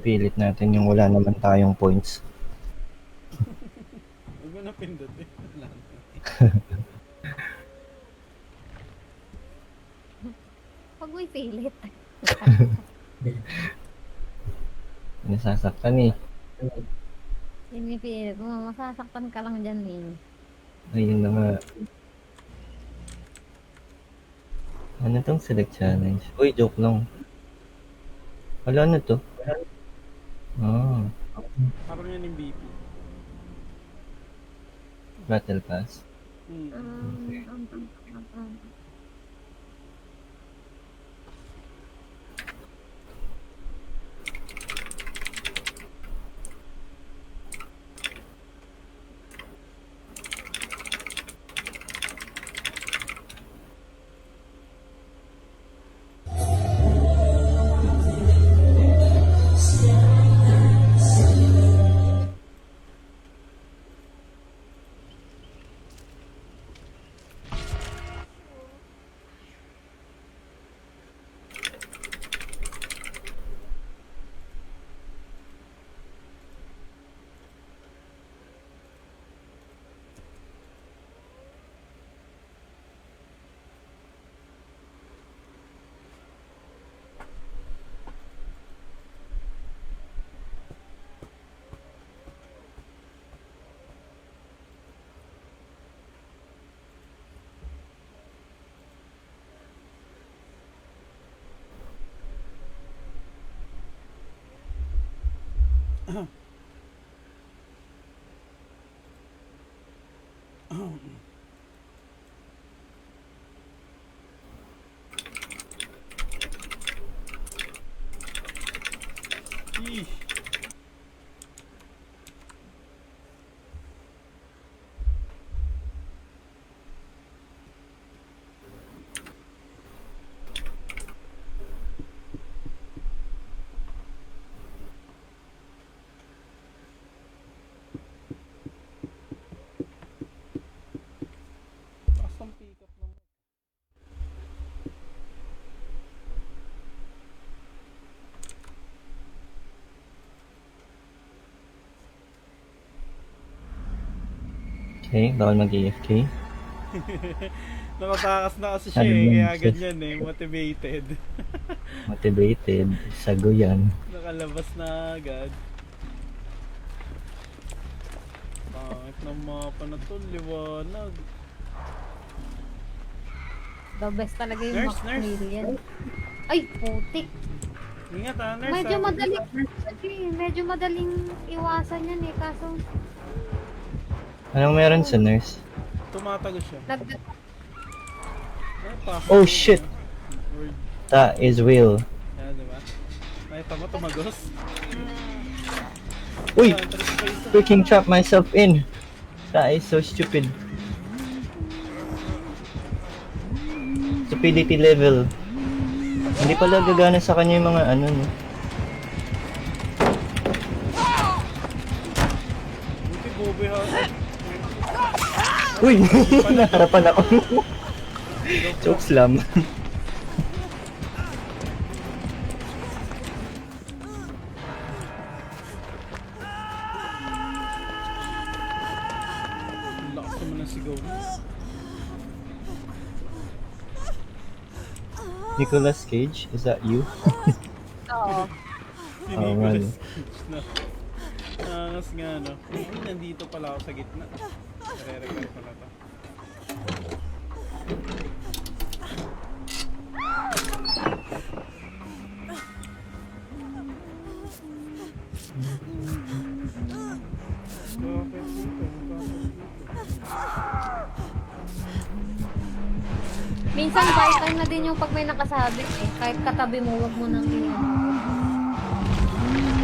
Pipilit natin yung wala naman tayong points. Huwag mo na pindot eh. Wala na. Pag may pilit. Nasasaktan eh. Pinipilit mo, masasaktan ka lang dyan eh. Ayun na nga. Ano tong select challenge? Uy, joke lang. Wala na to. Ah, Parang yan yung BP. battle pass. Hmm. Eesh. Taas ang pick up naman. Okay, bawal mag-AFK. Nakatakas na kasi siya Ano eh, yun, kaya sis? ganyan eh, motivated. Motivated. Sago yan. Nakalabas na agad. Pangit ng mapa na to, liwanag. The best talaga yung Nurse, nurse. Maximilian. Ay, putik. Ingat ha, nurse. Medyo ah. madaling, medyo madaling iwasan yan eh. Kaso, Anong meron sa nurse? Tumatago siya. Ay, pasok Oh yun, shit! ah. Word. That is Will. Yan, diba? Nakita mo, tumagos. Uy! Ah, entry space. Freaking trap myself in! That is so stupid. Stupidity level. Hindi pala gagana sa kanya yung mga ano no. Buti bobe ha. Uy! Naharapan ako. Jokes lang. Ang lakas naman ng sigaw niya. Nicolas Cage, is that you? oo. Si Oh, Nicolas man. Cage na. Angas nga no. Nandito pala ako sa gitna. Re-repair ko na to. Bakit dito? Minsan vital na din yung pag may nakasabit eh. Kahit katabi mo, wag mo nang iyan.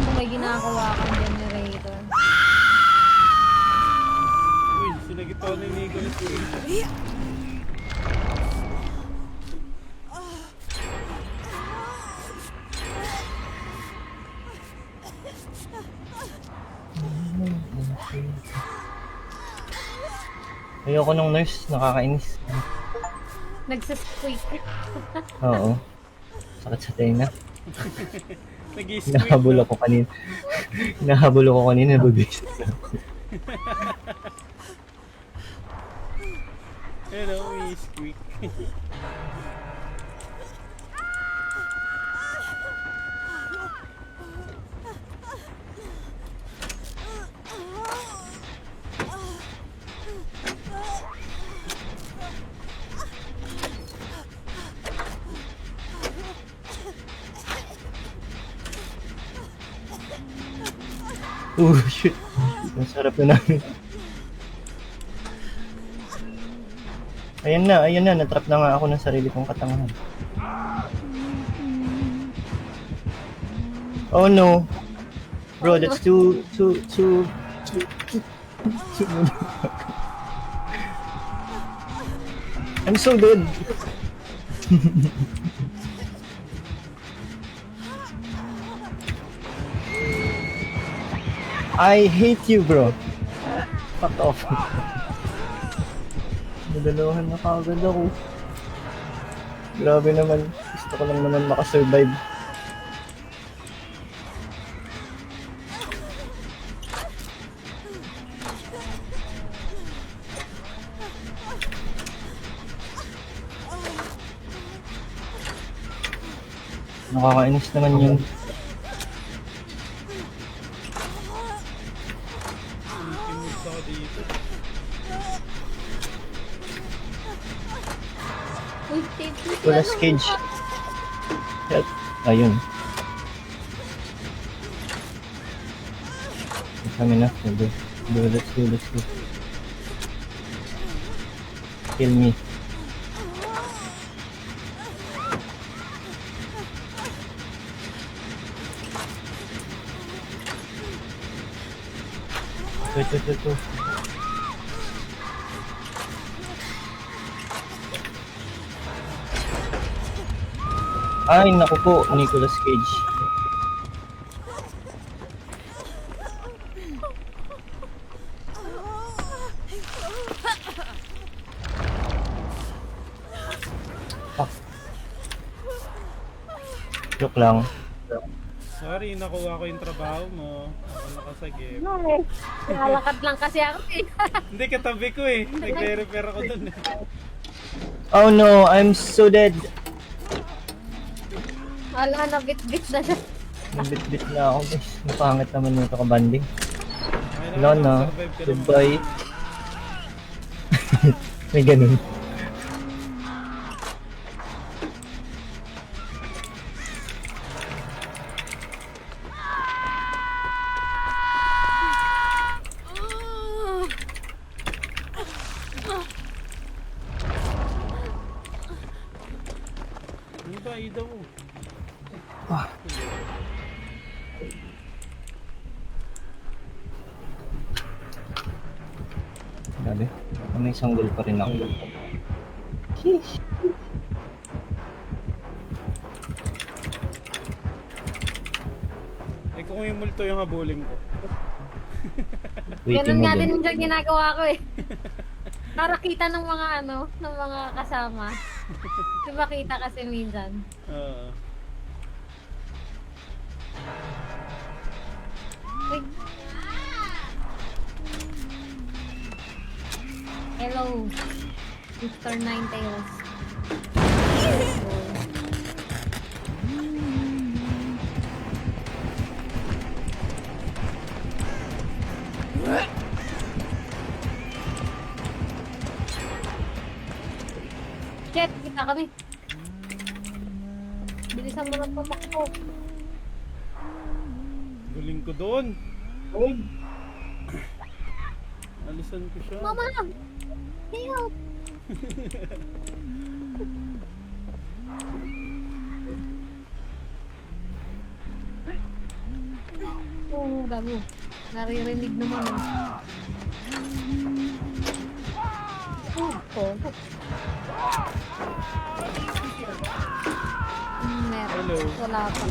Kung may ginagawa kang generator. Uy, sinagito ni Nicolas Cage. Ayoko nung nurse, nakakainis. Nagsisqueak. Oo. Sakit sa tenga. Nag-squeak. Nahabol ako kanina. Nahabol ako kanina, nababisit na. Hello, may squeak. Oh, shit. Ang sarap na namin. Ayan na, natrap na nga ako ng sarili kong katangahan. Oh no. Bro, that's too I'm so dead. I hate you, bro. Fuck off. Nadalawahan na kaagad ako. Grabe naman. Gusto ko lang naman makasurvive. Nakakainis naman yun. Kimod ako dito. Uy, tape. Wala cage. Help. Ayun. Kami na. Let's go. Kill me. Ito. Ay, naku po, Nicolas Cage. Ah. Joke lang. Sorry, nakuha ko yung trabaho mo. Ako nakasagip. Nalakad lang kasi ako eh. Hindi, katabi ko eh. Nagre-repair ako dun eh. Oh no, I'm so dead. Wala na, bit-bit na siya. Nabit-bit na ako guys. Napangit naman yung kakabanding. Ay, Wala na. survive ka naman. Goodbye. May ganun. Ano ba, Ida mo? Ah. Grabe. May sanggol pa rin ako. Sheesh. Eh kung yung multo yung habulin ko. Waiting Ganun mo nga dun. din yung ginagawa ko eh. Para kita ng mga ng mga kasama. Diba kita kasi minsan. Oo. Wait. Hello, Mr. Ninetales. Shit, kita kami. Bilisan mo ng pamakbo. Guling ko doon. Alisan ko siya. Mama! Help! Oo, gago. Naririnig naman eh. Oh. Meron. Hello. Wala pa.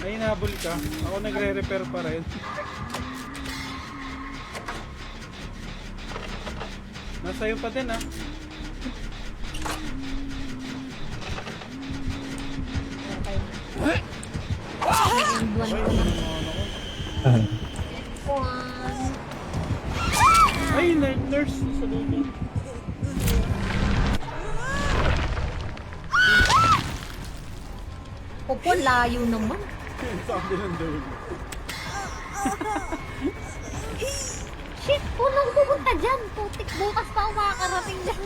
Ay, nabol ka. Ako nagre-repair pa rin. Nasa'yo pa din ah. Iwan Ay, ko na. ano ko. One. Ay, nurse sa dulo. Opo, layo naman. Sabi ng dulo. Shit, unang pupunta dyan. Putik, bukas pa ako makakarating dyan.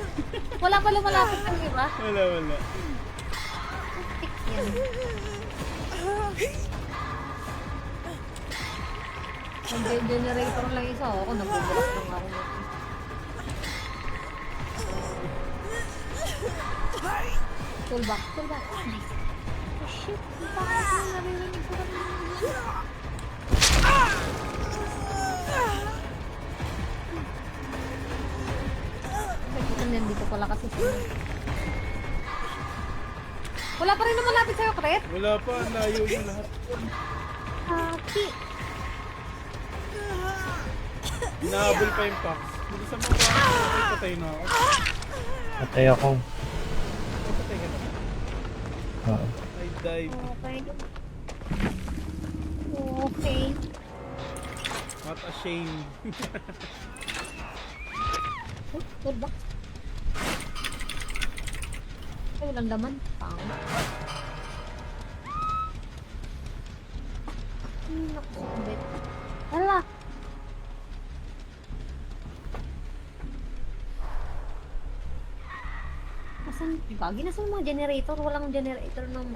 Wala pa lumalapit ng iba. Wala. Putik yan. Nag-generator lang isa ako. Napubukas lang ako. Pullback. Nice. Oh shit, bakit ako naririnig ko rin nandito pala kasi sila. Wala pa rin na malapit sa'yo, Kret? Wala pa, ang layo yung lahat. Haki. Hinahabol pa yung Pax. Hindi sa mga patay na ako. Patay ako. Patay ka na. Oo. I died. Okay. Not ashamed. Oh, pullback. Ay, walang laman. Pang. Nakasabit. Hala! Nasaan? Gagi, nasaan yung mga generator? Walang generator na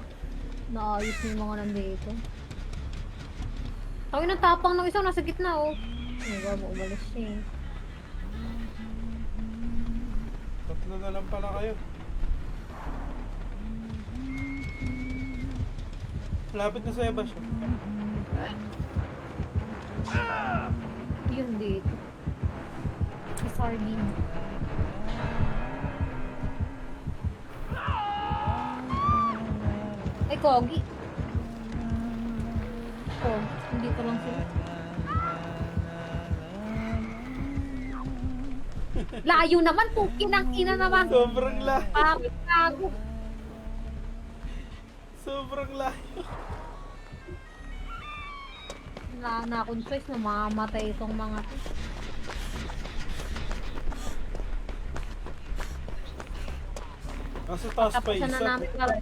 naayos yung mga nandito. Tawin ang tapang ng isang nasa gitna, oh. Ay, bago umalis siya eh. Tatlo na lang pala kayo. Lapit na sa Eba siya. Yun dito. Si Sardine. Ay, Kogi. Oh, dito lang sila. Layo naman, pukinang-ina naman. Sobrang layo. Bakit gago? Sobrang layo. Wala na akong choice na mamamatay itong mga to. Nasa taas pa Tapos na isa. namin kalap.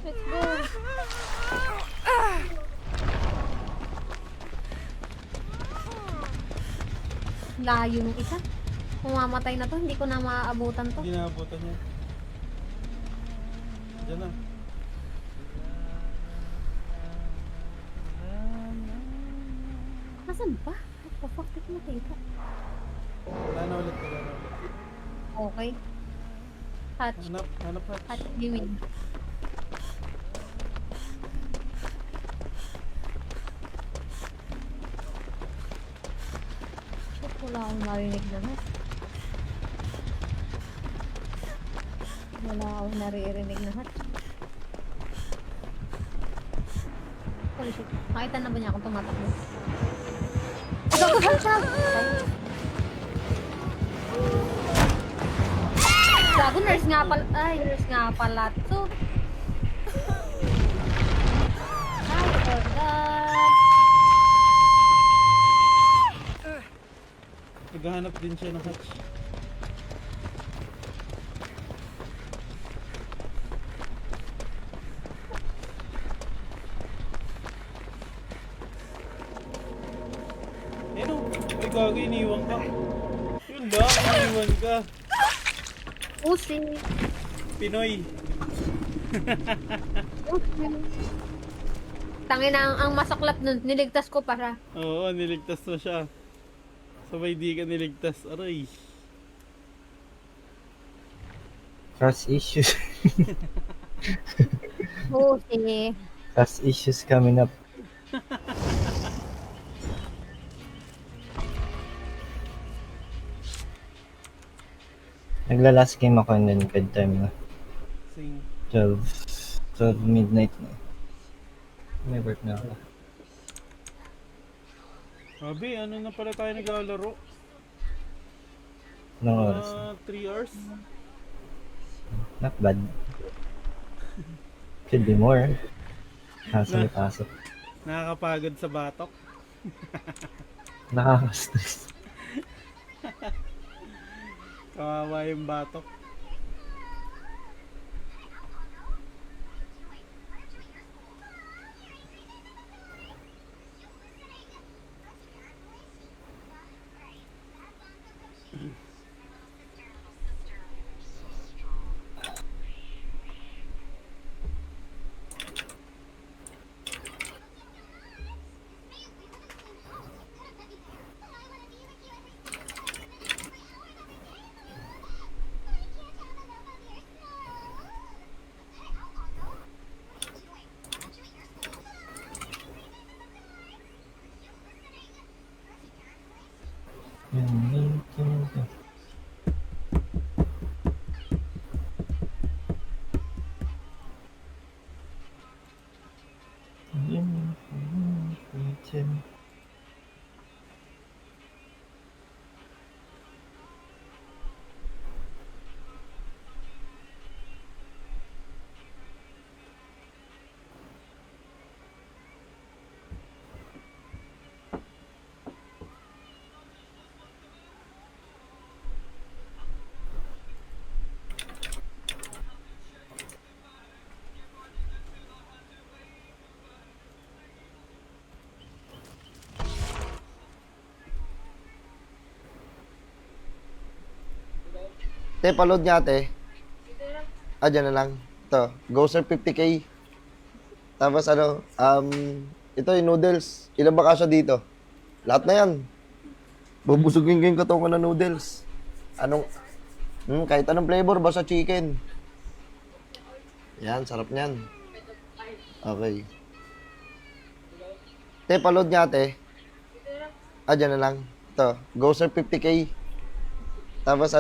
Let's go. Layo ng isa. Kung mamatay na to, hindi ko na maaabutan to. Hindi naabutan niya. Diyan na. Nasaan ba? What the fuck? Di ko makita. Wala na ulit. Okay. Hatch. Hanap. Hatch limit. Shit, wala akong marinig naman. Wala akong naririnig na hatch. Holy shit. Makita na ba niya akong tumatakbo? Gago, hatch! Gago, nurse nga pala. Ay, nurse nga pala to. I forgot. Naghahanap din siya ng hatch. Eh no, ay gago, iniwan ka. Yun lang, iniwan ka. Pusi. Pinoy. Tangina ang masaklap nun, niligtas ko para. Oo, niligtas mo siya. Sabay di ka niligtas. Aray. Trust issues. Pusi. Trust issues coming up. Nagla-last game ako and then bedtime na. Sing. 12 midnight na. May work na ako. Abi, ano na pala tayo naglalaro? Anong oras na? 3 hours? Not bad. Should be more. Kaso Na, may pasok. nakakapagod sa batok. Nakaka-stress. Kawawa yung batok. Te, paload niya ate. Dyan na lang. Ito, go sir 50k. Tapos ito yung noodles. Ilan ba kasya dito? Lahat na yan. Bubusugin ko yung katawan ng noodles. Kahit anong flavor, basta chicken. Yan, sarap niyan. Okay. Te, paload niya ate. Dyan na lang. Ito, go sir 50k. Tapos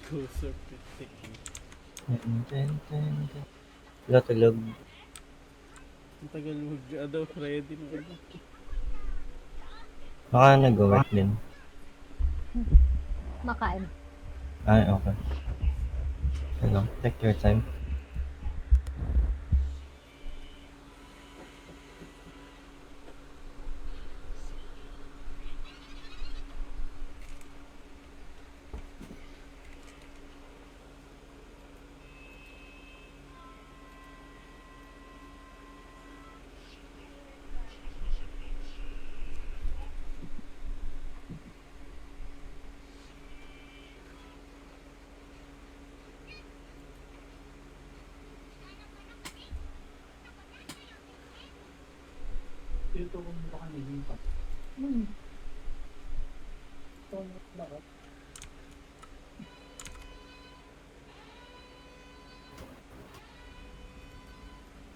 Closer 50. Tagalog. Ang tagal ready na ano. Baka nag-work din. Makain. Ay, okay. Ano, take your time.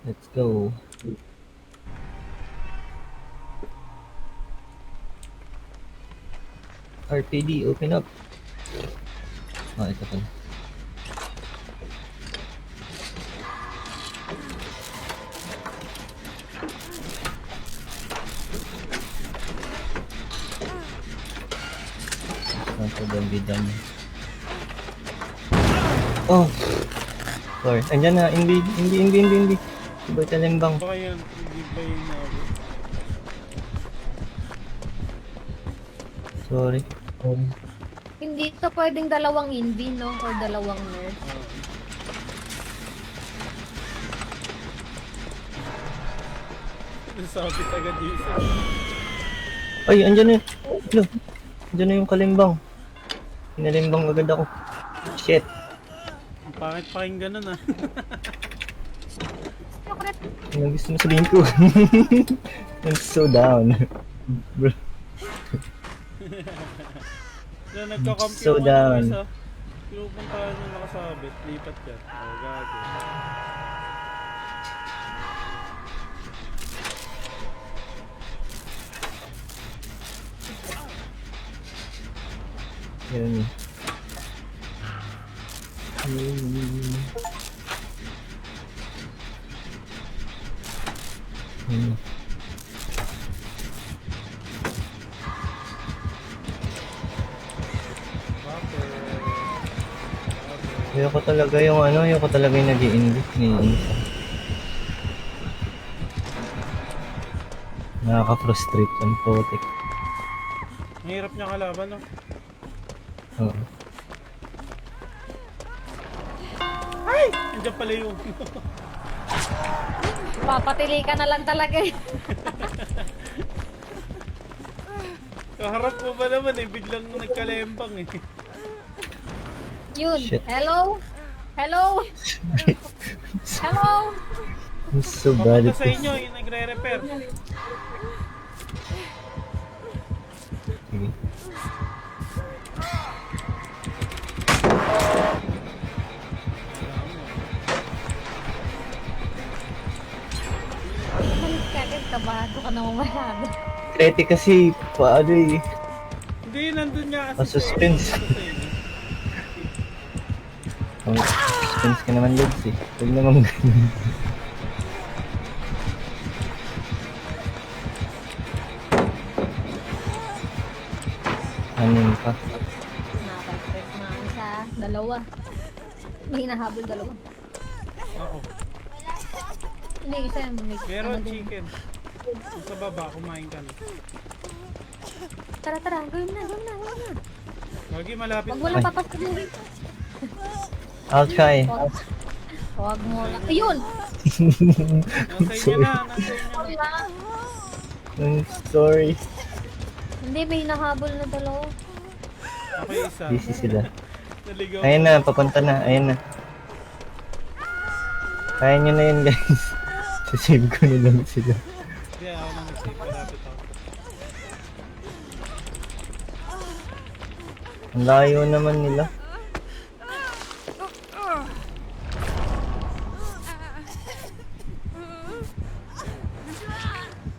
Let's go. RPD, open up. Ito pala. Don't be done. Oh! Sorry. Andyan na. Hindi. Iba talimbang. Baka yan, hindi ba yung Sorry. Hindi ito pwedeng dalawang invi, no? Or dalawang nurse. Sabit agad yung isa. Ay, andyan na. Ano? Andyan na yung kalimbang. Pinalimbang agad ako. Shit. Ang pangit pakinggan nun ah. Ano gusto mo sabihin ko? I'm so down. Bro. So, nagkakampi So ako ng down. isa. Pinupuntahan yung nakasabit. Lipat yan. Oh, gago. Yun. Ayoko talaga yung ano, ayoko talaga yung nag-i-invite. Naiinis ako. Nakaka-frustrate ang putik. Ang hirap niya kalaban, no? Oo. Andiyan pala yung... Papatili ka na lang talaga eh. Kaharap mo ba naman eh, biglang nagkalempang eh. Yun. Shit. Hello? Hello? Hello? I'm so bad Papunta at sa this. inyo, yung nagre-repair. Sige. Malis ka agad, kabado ka naman masyado. Kreti kasi, paano eh. Hindi, nandun niya kasi. Pa-suspense. Papunta sa inyo. Ang suspense ka naman, Lods eh. Huwag naman ganyan. Anin pa. Nakaka-stress na isa, dalawa. May hinahabol dalawa. Oo. Hindi, isa yung may Meron ano din. chicken. Yung sa baba, kumain ka na. Tara, tara, gawin na, gawin na, gawin na. Lagi malapit Huwag na. mo lang papasaluhin. I'll try. Huwag mo lang. Ayun! Nasa inyo na, nasa inyo Sorry na. lang. I'm sorry. Hindi, may hinahabol na dalawa. Ako isa. Busy sila. Naligaw. Ayun na, papunta na. Ayun na. Kaya nyo na yun, guys. Sasave ko na lang sila. Hindi, ako nang nag-save. Malapit ako. Ang layo naman nila.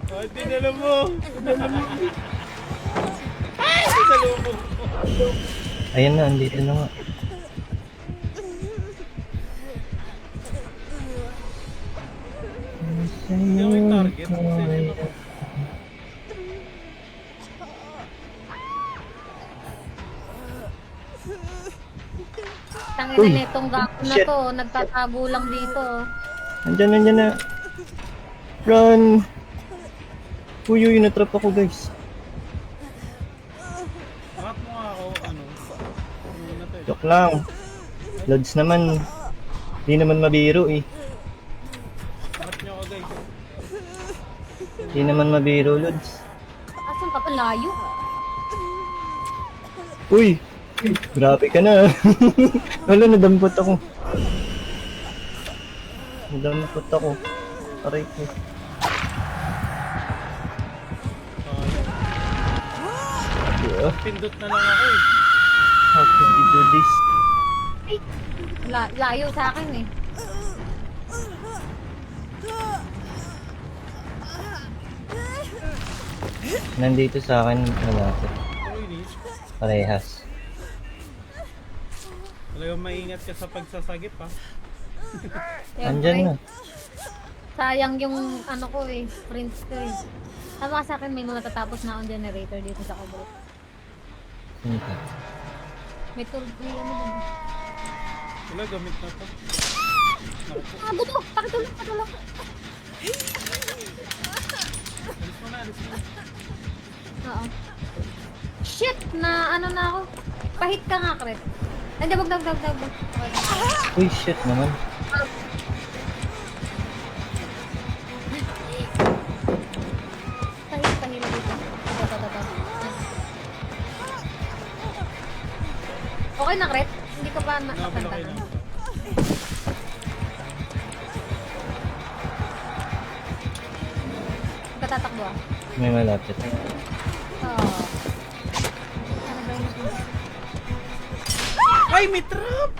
Oh, dinala mo! Ay! Sinalubog mo! Ayun na, andito na nga. Hindi ako yung target. Sa inyo na ako. Tangina Uy! na itong gapo na Shit. to. Nagtatago lang dito. Nandyan na. Run! Uy, uy, natrap ako, guys. Angat mo nga ako, ano? Ano na to eh. Joke lang. Lods naman. Di naman mabiro eh. Angat nyo ako guys. Di naman mabiro, Lods. Asan ka pa? Layo. Uy! Grabe ka na. Wala, nadampot ako. Nadampot ako. Aray ko. Yeah. Pindot na lang ako eh. How could you do this? Ay! Layo sa akin eh. Nandito sa akin, malapit. Uy, Nis. Parehas. Talagang maingat ka sa pagsasagip ha. Andyan na. Sayang yung ano ko eh, sprints ko eh. Tama sa akin may mga tatapos na akong generator dito sa Cobalt. Hindi. May tool, may ano dun. Wala, gamit na to. Naku po. Ah, buto! Pakitulong, pakitulong! Alis mo na, alis mo na. Oo. Shit! Na ano na ako. Pahit ka nga, Kret. Hindi, wag. Okay. Uy, shit naman. Pahit na dito. Ito. Okay na, Kret? Hindi ka ba Nabalaki napantanan? na. Katatakbo ah. May malapit. Oo. Ano ba yun? Ay, may trap!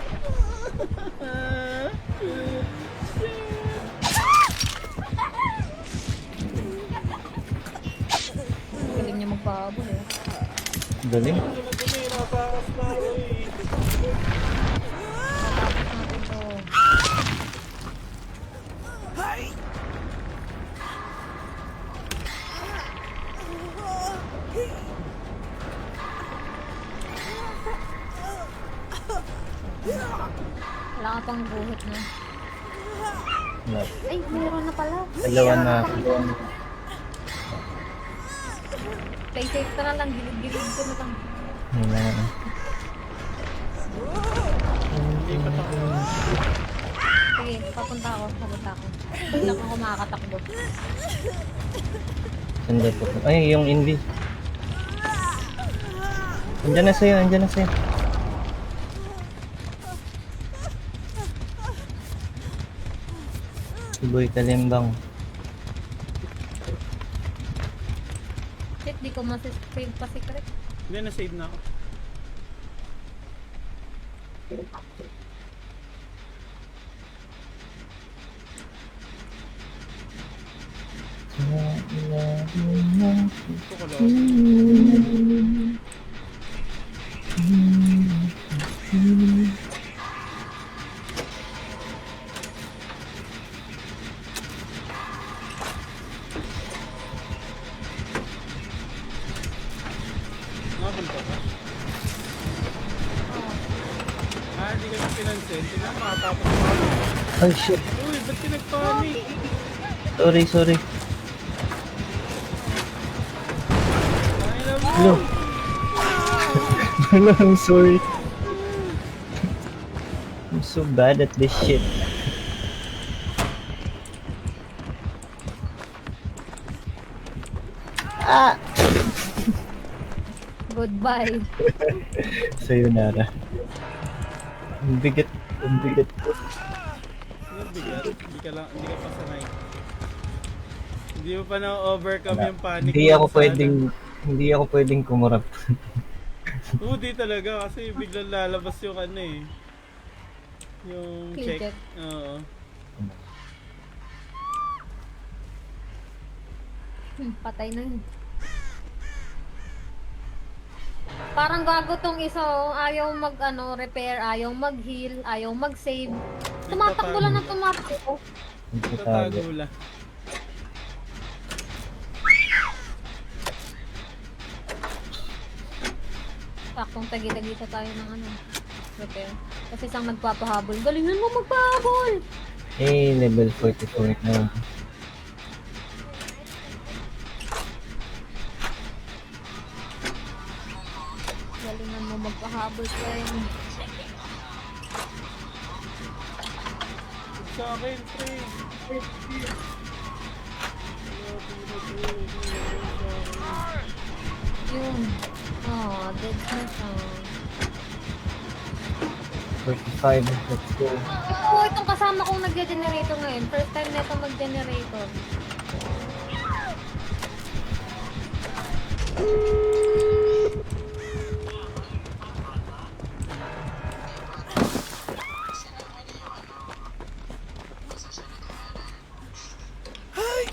Galing niya magpahabol eh. Galing. Dumi-dumi, napakas na ako eh. Natin to. Wala pang buhit na. Wala. Ay, mayroon na pala. Dalawa na. Stay safe ka na lang. Gilid-gilid ko na lang. Wala na. Lipat ako. Sige, papunta ako. Hindi lang ako makakatakbo. Sandali po. Ay, yung Envy. Andyan na sa'yo, andyan na sa'yo. Si Boy Kalimbang. Shit, di ko masisave pa secret. Hindi, na-save na ako. Ito ko lang. Nakapunta ka? Hindi ka na pinansin. Tingnan, makatapos mo. Ay, shit. Uy, ba't ka nagpanic? Sorry. I love you. Hello. Hello, I'm sorry. I'm so bad at this shit. Goodbye. Sayonara. Ang bigat ko. Ang bigat. Hindi ka pa sanay. Hindi mo pa na-overcome yung panic. Hindi ako pwedeng kumurap. Di talaga kasi biglang lalabas yung ano eh. Yung Kill check. check. Oo. Patay na yun. Parang gago tong isa, oh. Ayaw repair, ayaw mag-heal, ayaw mag-save. Tumatakbo lang ng tumatakbo. Tatago lang. Saktong tagi-tagita tayo ng repair. Kasi isang nagpapahabol. Galingan mo magpahabol! Level 44 na. Galingan mo magpahabol, friend. Sa akin, pre. Yun. Dead na siya. 45, let's go. Itong kasama kong nag-generator ngayon. First time na itong mag-generator.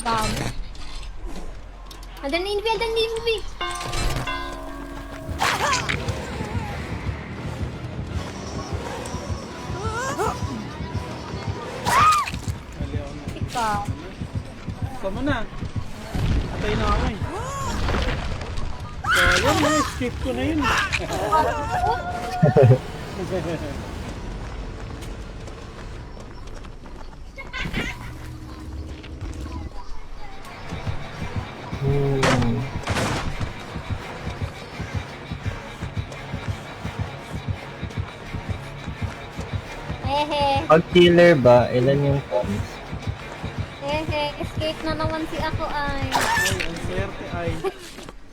Bam. Andan na Invi. Mali ako na. Ikaw. Sama na. Atay na ako eh. Sayang na, skip ko na yun. Hehe. Pag killer ba, ilan yung points? Escape na naman si ako ay. Ay, ang swerte ay.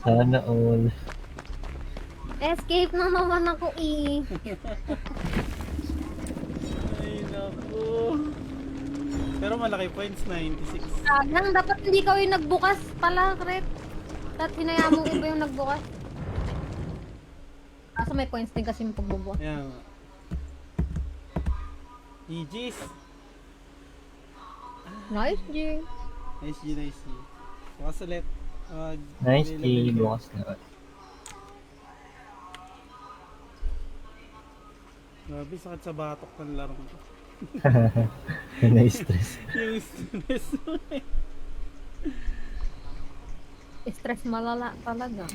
Sana all. Escape na naman ako eh. Ay, naku. Pero malaki points, 96. Sayang, dapat hindi ka yung nagbukas pala, Kret. Dapat hinayaan mo iba yung nagbukas. Kaso may points din kasi yung pagbubukas. Ayan. GG's. Nice, G. Nice G, nice G. Bukas ulit. Nice level key, ka. bukas na. Grabe, sakit sa batok ng larong ko. Na-stress. Yung stress mo eh. Stress malala talaga.